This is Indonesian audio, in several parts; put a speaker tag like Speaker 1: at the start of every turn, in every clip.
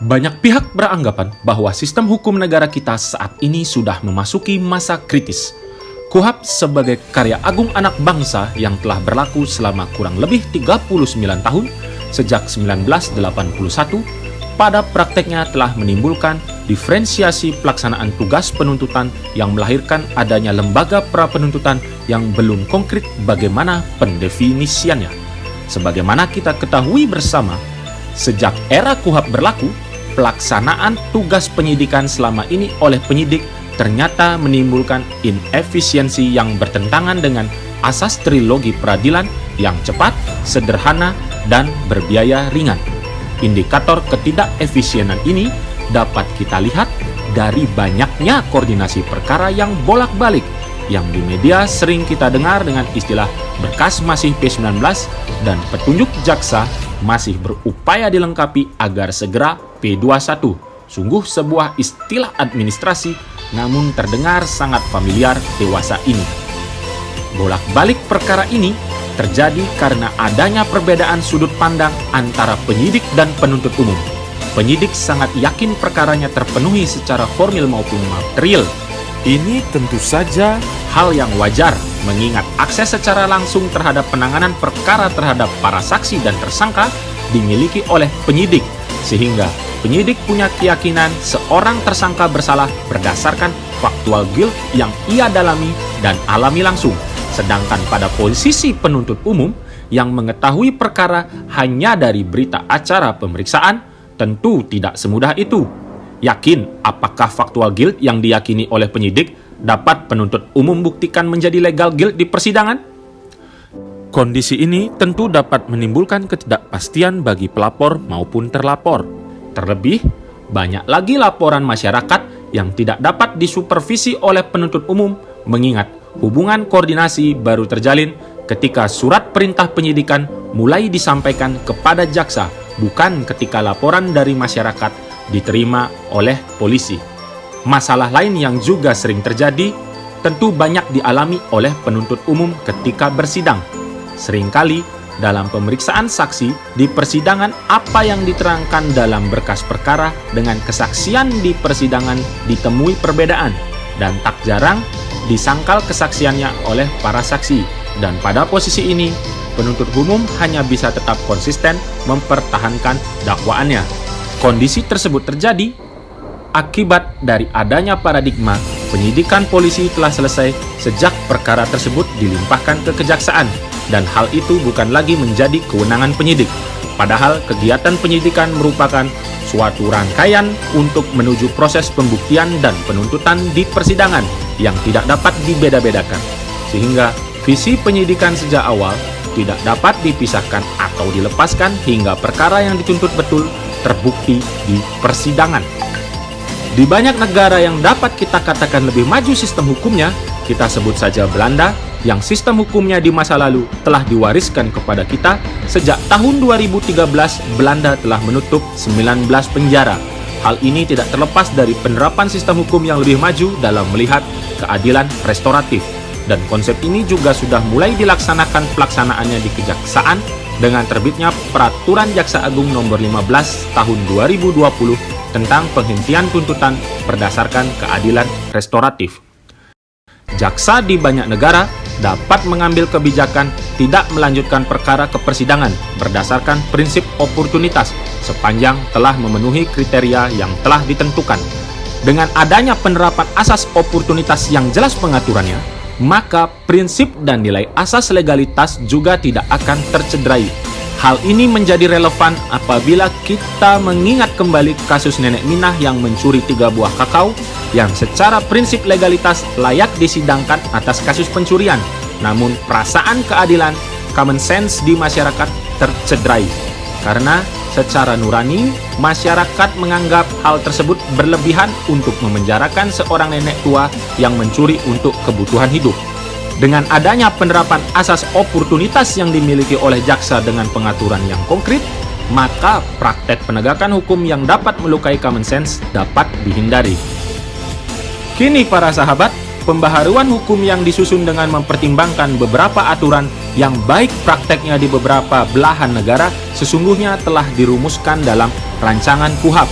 Speaker 1: Banyak pihak beranggapan bahwa sistem hukum negara kita saat ini sudah memasuki masa kritis. KUHP sebagai karya agung anak bangsa yang telah berlaku selama kurang lebih 39 tahun sejak 1981, pada prakteknya telah menimbulkan diferensiasi pelaksanaan tugas penuntutan yang melahirkan adanya lembaga pra-penuntutan yang belum konkret bagaimana pendefinisiannya. Sebagaimana kita ketahui bersama, sejak era KUHP berlaku, pelaksanaan tugas penyidikan selama ini oleh penyidik ternyata menimbulkan inefisiensi yang bertentangan dengan asas trilogi peradilan yang cepat, sederhana, dan berbiaya ringan. Indikator ketidakefisienan ini dapat kita lihat dari banyaknya koordinasi perkara yang bolak-balik yang di media sering kita dengar dengan istilah berkas masih P19 dan petunjuk jaksa masih berupaya dilengkapi agar segera P21. Sungguh sebuah istilah administrasi, namun terdengar sangat familiar dewasa ini. Bolak-balik perkara ini terjadi karena adanya perbedaan sudut pandang antara penyidik dan penuntut umum. Penyidik sangat yakin perkaranya terpenuhi secara formil maupun material. Ini tentu saja hal yang wajar, mengingat akses secara langsung terhadap penanganan perkara terhadap para saksi dan tersangka dimiliki oleh penyidik, sehingga penyidik punya keyakinan seorang tersangka bersalah berdasarkan faktual guilt yang ia dalami dan alami langsung. Sedangkan pada posisi penuntut umum yang mengetahui perkara hanya dari berita acara pemeriksaan, tentu tidak semudah itu. Yakin apakah faktual guilt yang diyakini oleh penyidik dapat penuntut umum buktikan menjadi legal guilt di persidangan? Kondisi ini tentu dapat menimbulkan ketidakpastian bagi pelapor maupun terlapor. Terlebih, banyak lagi laporan masyarakat yang tidak dapat disupervisi oleh penuntut umum, mengingat hubungan koordinasi baru terjalin ketika surat perintah penyidikan mulai disampaikan kepada jaksa, bukan ketika laporan dari masyarakat diterima oleh polisi. Masalah lain yang juga sering terjadi tentu banyak dialami oleh penuntut umum ketika bersidang. Seringkali dalam pemeriksaan saksi di persidangan, apa yang diterangkan dalam berkas perkara dengan kesaksian di persidangan ditemui perbedaan, dan tak jarang disangkal kesaksiannya oleh para saksi. Dan pada posisi ini, penuntut umum hanya bisa tetap konsisten mempertahankan dakwaannya. Kondisi tersebut terjadi akibat dari adanya paradigma penyidikan polisi telah selesai sejak perkara tersebut dilimpahkan ke kejaksaan, dan hal itu bukan lagi menjadi kewenangan penyidik. Padahal kegiatan penyidikan merupakan suatu rangkaian untuk menuju proses pembuktian dan penuntutan di persidangan yang tidak dapat dibeda-bedakan. Sehingga visi penyidikan sejak awal tidak dapat dipisahkan atau dilepaskan hingga perkara yang dituntut betul terbukti di persidangan. Di banyak negara yang dapat kita katakan lebih maju sistem hukumnya, kita sebut saja Belanda, yang sistem hukumnya di masa lalu telah diwariskan kepada kita. Sejak tahun 2013, Belanda telah menutup 19 penjara. Hal ini tidak terlepas dari penerapan sistem hukum yang lebih maju dalam melihat keadilan restoratif. Dan konsep ini juga sudah mulai dilaksanakan pelaksanaannya di kejaksaan dengan terbitnya Peraturan Jaksa Agung Nomor 15 Tahun 2020 tentang penghentian tuntutan berdasarkan keadilan restoratif. Jaksa di banyak negara dapat mengambil kebijakan tidak melanjutkan perkara ke persidangan berdasarkan prinsip oportunitas sepanjang telah memenuhi kriteria yang telah ditentukan. Dengan adanya penerapan asas oportunitas yang jelas pengaturannya, maka prinsip dan nilai asas legalitas juga tidak akan tercederai. Hal ini menjadi relevan apabila kita mengingat kembali kasus nenek Minah yang mencuri 3 buah kakao, yang secara prinsip legalitas layak disidangkan atas kasus pencurian. Namun perasaan keadilan, common sense di masyarakat tercederai. Karena secara nurani, masyarakat menganggap hal tersebut berlebihan untuk memenjarakan seorang nenek tua yang mencuri untuk kebutuhan hidup. Dengan adanya penerapan asas oportunitas yang dimiliki oleh jaksa dengan pengaturan yang konkret, maka praktek penegakan hukum yang dapat melukai common sense dapat dihindari. Kini para sahabat, pembaharuan hukum yang disusun dengan mempertimbangkan beberapa aturan yang baik prakteknya di beberapa belahan negara sesungguhnya telah dirumuskan dalam rancangan KUHP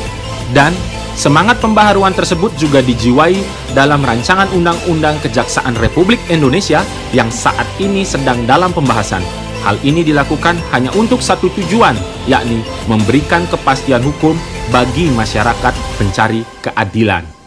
Speaker 1: Dan semangat pembaharuan tersebut juga dijiwai dalam rancangan Undang-Undang Kejaksaan Republik Indonesia yang saat ini sedang dalam pembahasan. Hal ini dilakukan hanya untuk satu tujuan, yakni memberikan kepastian hukum bagi masyarakat pencari keadilan.